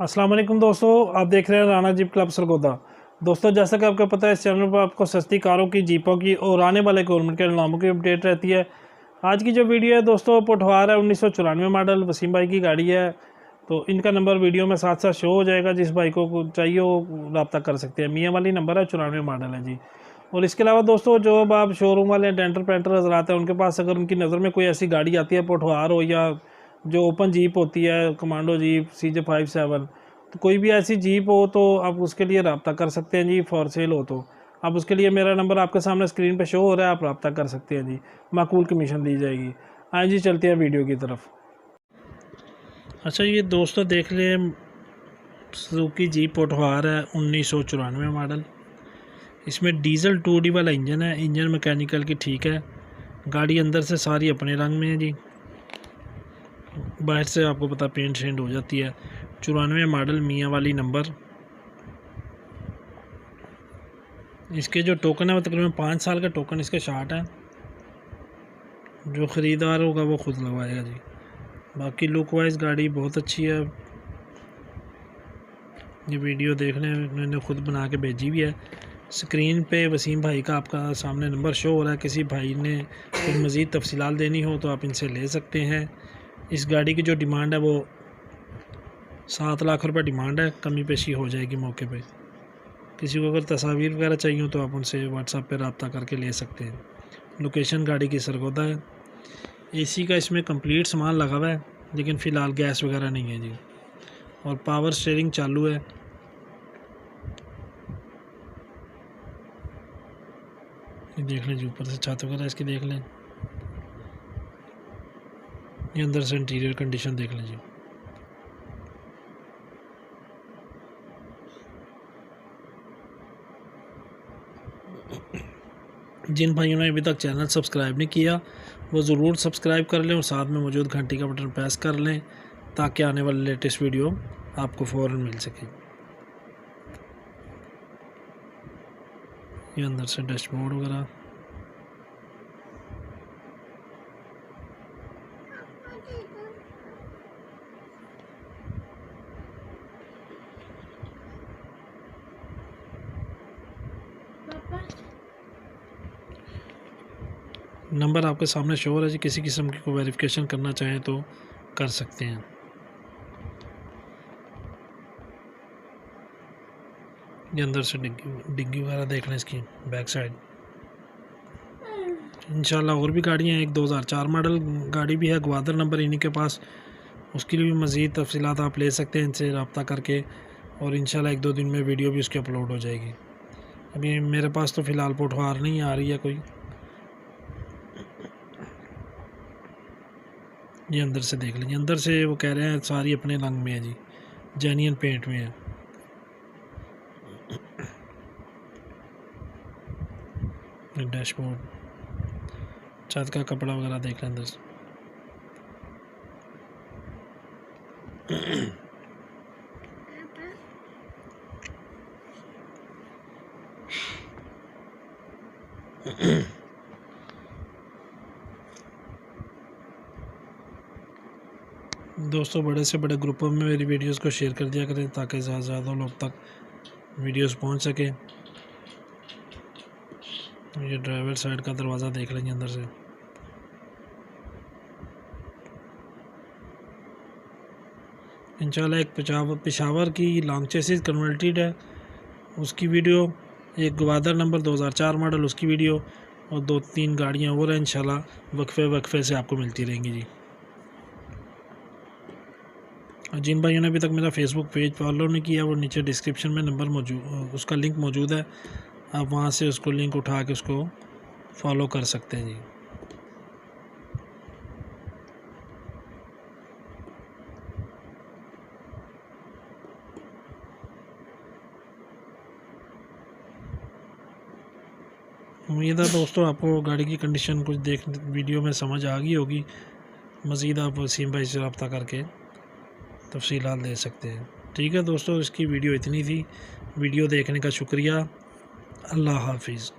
अस्सलाम वालेकुम दोस्तों, आप देख रहे हैं राना जीप क्लब सरगोदा। दोस्तों, जैसा कि आपको पता है, इस चैनल पर आपको सस्ती कारों की, जीपों की और आने वाले गवर्नमेंट के नामों की अपडेट रहती है। आज की जो वीडियो है दोस्तों, पोठवार है, 1994 मॉडल, वसीम भाई की गाड़ी है। तो इनका नंबर वीडियो में साथ साथ शो हो जाएगा। जिस भाई को चाहिए वो रब्ता कर सकते हैं। मियाँ वाली नंबर है, 94 मॉडल है जी। और इसके अलावा दोस्तों, जो अब आप शोरूम वाले डेंटर पेंटर हजरात हैं, उनके पास अगर उनकी नज़र में कोई ऐसी गाड़ी आती है, पोठवार हो या जो ओपन जीप होती है, कमांडो जीप, CJ57, तो कोई भी ऐसी जीप हो तो आप उसके लिए रब्ता कर सकते हैं जी। फॉर सेल हो तो आप उसके लिए, मेरा नंबर आपके सामने स्क्रीन पे शो हो रहा है, आप रब्ता कर सकते हैं जी। माकूल कमीशन दी जाएगी। आए जी, चलते हैं वीडियो की तरफ। अच्छा, ये दोस्तों देख लें, सुजुकी जीप पोठवार है, 1994 मॉडल। इसमें डीजल 2D वाला इंजन है। इंजन मैकेनिकल की ठीक है। गाड़ी अंदर से सारी अपने रंग में है जी। बाहर से आपको पता पेंट शेंट हो जाती है। 94 मॉडल, मियाँ वाली नंबर। इसके जो टोकन है वो तकरीबन 5 साल का टोकन इसके शार्ट है। जो ख़रीदार होगा वो खुद लगवाएगा जी। बाकी लुक वाइज गाड़ी बहुत अच्छी है। ये वीडियो देखने मैंने खुद बना के भेजी भी है। स्क्रीन पे वसीम भाई का आपका सामने नंबर शो हो रहा है। किसी भाई ने कोई मज़ीद तफसीलात देनी हो तो आप इनसे ले सकते हैं। इस गाड़ी की जो डिमांड है वो 7 लाख रुपए डिमांड है। कमी पेशी हो जाएगी मौके पे। किसी को अगर तस्वीर वगैरह चाहिए हो तो आप उनसे व्हाट्सएप पे रब्ता करके ले सकते हैं। लोकेशन गाड़ी की सरगोदा है। एसी का इसमें कंप्लीट सामान लगा हुआ है, लेकिन फ़िलहाल गैस वगैरह नहीं है जी। और पावर स्टीयरिंग चालू है। ये देख लें जी, ऊपर से छत वगैरह इसकी देख लें। ये अंदर से इंटीरियर कंडीशन देख लें जी। जिन भाइयों ने अभी तक चैनल सब्सक्राइब नहीं किया वो ज़रूर सब्सक्राइब कर लें और साथ में मौजूद घंटी का बटन प्रेस कर लें, ताकि आने वाले लेटेस्ट वीडियो आपको फ़ौरन मिल सके। ये अंदर से डैशबोर्ड वगैरह। नंबर आपके सामने शो हो रहा है जी। किसी किस्म की कोई वेरिफिकेशन करना चाहें तो कर सकते हैं। ये अंदर से डिग्गी वगैरह देख लें इसकी बैक साइड। इंशाल्लाह और भी गाड़ियाँ, एक 2004 मॉडल गाड़ी भी है, ग्वादर नंबर इन्हीं के पास। उसके लिए भी मज़ीद तफसीलात आप ले सकते हैं इनसे रब्ता करके। और इंशाल्लाह 1-2 दिन में वीडियो भी उसकी अपलोड हो जाएगी। अभी मेरे पास तो फ़िलहाल पोठवार नहीं आ रही है कोई। ये अंदर से देख लीजिए। अंदर से वो कह रहे हैं सारी अपने रंग में है जी, जेन्युइन पेंट में है। डैशबोर्ड, छत का कपड़ा वगैरह देख लें अंदर से। दोस्तों, बड़े से बड़े ग्रुपों में मेरी वीडियोस को शेयर कर दिया करें, ताकि ज़्यादा से ज़्यादा लोग तक वीडियोस पहुंच सके। ये ड्राइवर साइड का दरवाज़ा देख लेंगे अंदर से। इंशाल्लाह एक पेशावर की लॉन्ग चेसिस कन्वर्टेड है, उसकी वीडियो, एक ग्वादर नंबर 2004 मॉडल, उसकी वीडियो, और 2-3 गाड़ियाँ और हैं इंशाल्लाह वक्फे से आपको मिलती रहेंगी जी। और जिन भाइयों ने अभी तक मेरा फेसबुक पेज फॉलो नहीं किया, वो नीचे डिस्क्रिप्शन में नंबर मौजूद, उसका लिंक मौजूद है। आप वहाँ से उसको लिंक उठा के उसको फॉलो कर सकते हैं जी। उम्मीद है दोस्तों आपको गाड़ी की कंडीशन कुछ देख वीडियो में समझ आ गई होगी। मज़ीद आप वसीम भाई से रब्ता करके तफसीलात दे सकते हैं। ठीक है दोस्तों, इसकी वीडियो इतनी थी। वीडियो देखने का शुक्रिया। अल्लाह हाफिज़।